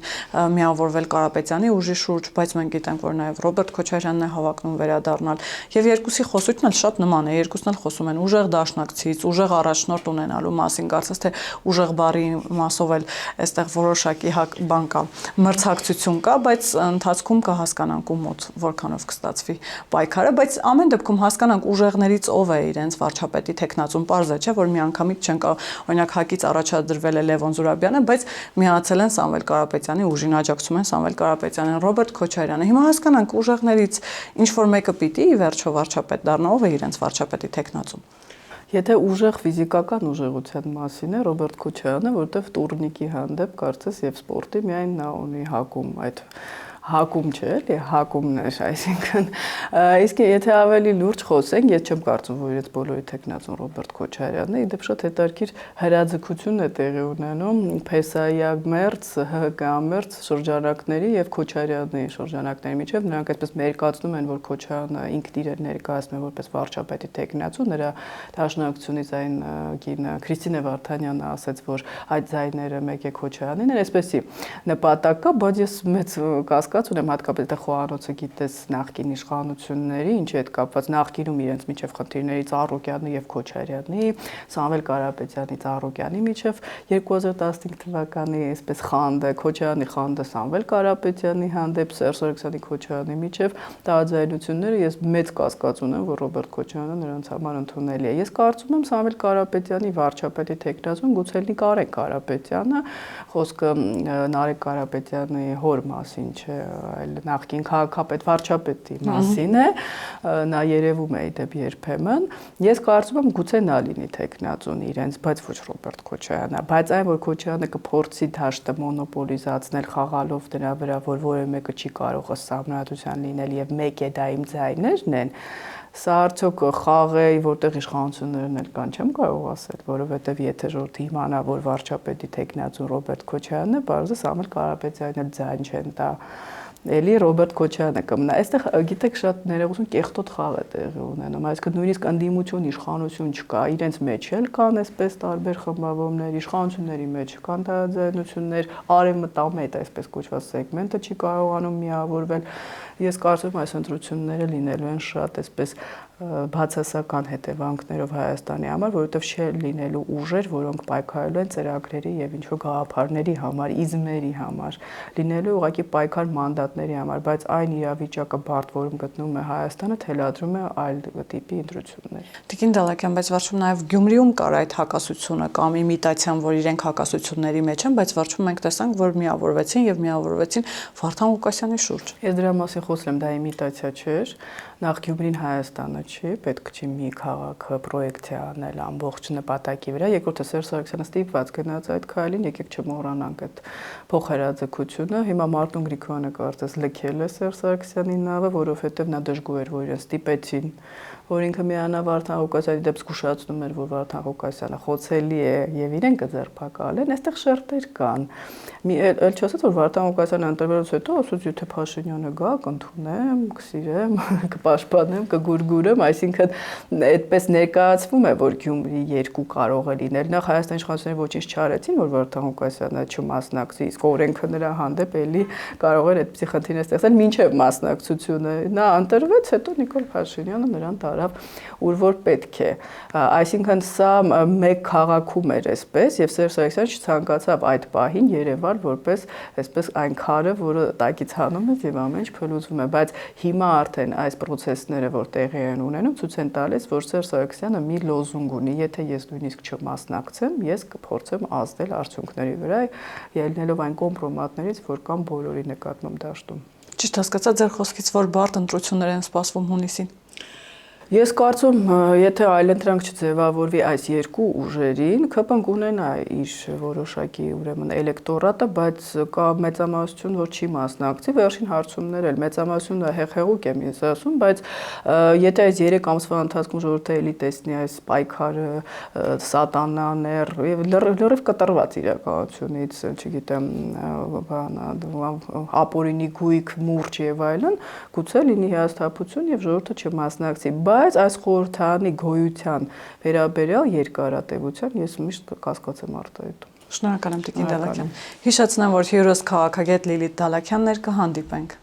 միավորվել Կարապետյանի ուժի շուրջ, բայց մենք գիտենք, որ նաև Ռոբերտ Քոչարյանն է հավակնում վերադառնալ, եւ երկուսի խոսությունն էլ շատ նման է, երկուսն էլ խոսում են ուժեղ դաշնակցից, ուժեղ առաջնորդ ունենալու մասին, կարծես թե ուժեղ բարի մասով էլ այստեղ որոշակի բան կա, մրցակցություն կա, բայց ընթացքում կհասկանանք ու մոտ որքանով կստացվի պայքարը, բայց ամեն դեպքում հասկանանք ուժեղներից ով է իրենց վարչապետի թեկնածուն, պարզ է, չէ, որ միանգամից չեն կա, օրինակ ՀԱԿ-ից առաջադրվել է Լևոն Զուրաբյանը, բայց միացել են Սամվել Կարապետյանի ուժին, աջակցում են Սամվել Կարապետյանին, Ռոբերտ Քոչարյանը։ Հիմա հասկանանք ուժեղներից ինչ որ մեկը պիտի ի վերջո վարչապետ դառնա, ով է իրենց վարչապետի թեկնածուն։ Եթե ուժեղ ֆիզիկական ուժեղության մասին է Ռոբերտ Քոչարյանը, որտեվ տուրնիկի հանդեպ կարծես եւ սպորտի միայն նա ունի հակում այդ հակում չէ, էլի հակումն է, այսինքն իսկ եթե ավելի լուրջ խոսենք, ես չեմ կարծում, որ իրենց բոլորի թեկնածուն Ռոբերտ Քոչարյանն է, իդեպ շատ հետաքրքիր հրաձգություն է տեղի ունենում Փեսայագմերձ, ՀՀԿ-մերձ շրջանակների եւ Քոչարյանի շրջանակների միջեւ, նրանք այսպես մերկացնում են, որ Քոչարյանը ինքն իրեն ներկայացնում է որպես վարչապետի թեկնածու, նրա դաշնակցությունից այն կինը Քրիստինե Վարդանյանը ասաց, որ այդ ձայները մեկ է Քոչարյանին, այսպեսի նպատակ կա, բայց ես մեծ ունեմ հատկապես դա խոհանոցը գիտես նախկին իշխանությունների, ինչի հետ կապված նախկինում իրենց միջև խնդիրների Ծառուկյանի եւ Քոչարյանի, Սամվել Կարապետյանի Ծառուկյանի միջև 2015 թվականի այսպես խանդը, Քոչարյանի խանդը Սամվել Կարապետյանի հանդեպ Սերժ Սարգսյանի Քոչարյանի միջև տարաձայնությունները ես մեծ կասկած ունեմ, որ Ռոբերտ Քոչարյանը նրանց համար ընդունելի է։ Ես կարծում եմ Սամվել Կարապետյանի վարչապետի թեկնածուն գուցե Նարեկ Կարապետյանը, խոսքը Նարեկ Կարապետյանի հոր մասին չէ, այլ նախկին քաղաքապետ վարչապետի մասին է, նա երևում է իդեպ երբեմն, ես կարծում եմ գուցե նա լինի թեկնածուն իրենց, բայց ոչ Ռոբերտ Քոչարյանը, բայց այն որ Քոչարյանը կփորձի դաշտը մոնոպոլիզացնել խաղալով դրա վրա, որ որևէ մեկը չի կարող ըստ համնadrության լինել եւ մեկ է դա իմ ձայներն են, սա արդյոք խաղ է, որտեղ իշխանություններն էլ կան, չեմ կարող ասել, որովհետեւ եթե ժողովուրդը իմանա, որ վարչապետի թեկնածուն Ռոբերտ Քոչարյանն է, բարձր Սամվել Կարապետյանն էլ ձայն չեն տա, էլի Ռոբերտ Քոչարյանը կմնա։ Այստեղ գիտեք շատ ներողություն կեղտոտ խաղ է տեղի ունենում, այսինքն նույնիսկ ընդդիմություն, իշխանություն չկա, իրենց մեջ էլ կան այսպես տարբեր խմբավորումներ, իշխանությունների մեջ կան տարաձայնություններ, արևմտամետ այսպես կոչված սեգմենտը չի կարողանում միավորվել։ Ես կարծում եմ այս ընտրությունները լինելու են շատ այսպես բացասական հետևանքներով Հայաստանի համար, որովհետև չէ լինելու ուժեր, որոնք պայքարելու են ծրագրերի եւ ինչ-որ գաղափարների համար, իզմերի համար, լինելու ուղղակի պայքար մանդատների համար, բայց այն իրավիճակը բարդ, որում գտնվում է Հայաստանը, թելադրում է այլ տիպի ընտրություններ։ Տիկին Դալաքյան, բայց վերջում նաեւ Գյումրիում կար այդ հակասությունը կամ իմիտացիան, որ իրենք հակասությունների մեջ են, բայց վերջում մենք տեսանք, որ միավորվեցին Վարդան Ղուկասյանի շուրջ։ Ես դրա մասին խոսել եմ, դա իմիտացիա չէր։ Նախ Գյումրին Հայաստանը չի, պետք չի մի քաղաքը պրոյեկցիա անել ամբողջ նպատակի վրա։ Երկրորդը Սերժ Սարգսյանը ստիպված գնաց այդ քայլին, եկեք չմոռանանք այդ փոխհրաձգությունը։ Հիմա Մարտուն Գրիգորյանը կարծես լքել է Սերժ Սարգսյանի նավը, որովհետև նա դժգոհ էր, որ իրեն ստիպեցին որ ինքը միանա Վարդան Ղուկասյանի դեպս զգուշացնում էր, որ Վարդան Ղուկասյանը խոցելի է եւ իրեն կձերբակալեն, այստեղ շերտեր կան։ Էլ չասած որ Վարդան Ղուկասյանը ընտրվելուց հետո ասաց եթե Փաշինյանը գա, կընդունեմ, կսիրեմ, կպաշտպանեմ, կգուրգուրեմ, այսինքն այդպես ներկայացվում է, որ Գյումրի երկու կարող է լինել։ Նախ Հայաստանի իշխանությունները ոչինչ չարեցին, որ Վարդան Ղուկասյանը չմասնակցի, իսկ օրենքը նրա հանդեպ էլի կարող էր այդպիսի խնդիրներ ստեղծել մինչև մասնակցությունը։ Նա ընտրվեց, հետո Նիկոլ Փաշինյանը նրան տարավ ուր որ պետք է։ Այսինքն սա մեկ քաղաքում էր այսպես եւ Սերժ Սարգսյանը չցանկացավ այդ պահին Երևան որպես այսպես այն քարը, որը տակից հանում է եւ ամեն ինչ փլուզվում է, բայց հիմա արդեն այս process-ները, որ տեղի են ունենում, ցույց են տալիս, որ Սերժ Սարգսյանը մի լոզունգ ունի, եթե ես նույնիսկ չմասնակցեմ, ես կփորձեմ ազդել արդյունքների վրա, ելնելով այն կոմպրոմատներից, որ կան բոլորի նկատմամբ դաշտում։ Ճիշտ հասկացա ձեր խոսքից, որ բարդ ընտրություններ են սպասվում հունիսին։ Ես կարծում, եթե այլընտրանք չձևավորվի այս երկու ուժերին, ԿՊ-ն կունենա իր որոշակի ուրեմն էլեկտորատը, բայց կա մեծամասնություն, որ չի մասնակցի, վերջին հարցումներ էլ մեծամասնությունը հեղեղուկ եմ ես ասում, բայց եթե այս 3 ամսվա ընթացքում ժողովուրդը էլի տեսնի այս պայքարը, սատանաներ եւ լրիվ կտրված իրականությունից, չգիտեմ, ապօրինի գույք, մուրճ եւ այլն, գուցե լինի հիասթափություն եւ ժողովուրդը չմասնակցի, բայց այս խորհրդանի գոյության վերաբերյալ երկարատևության ես միշտ կասկած եմ արտահայտում։ Շնորհակալ եմ Տիկին Դալաքյան։ Հիշեցնեմ, որ հյուրս քաղաքագետ Լիլիթ Դալաքյանն էր, կհանդիպենք։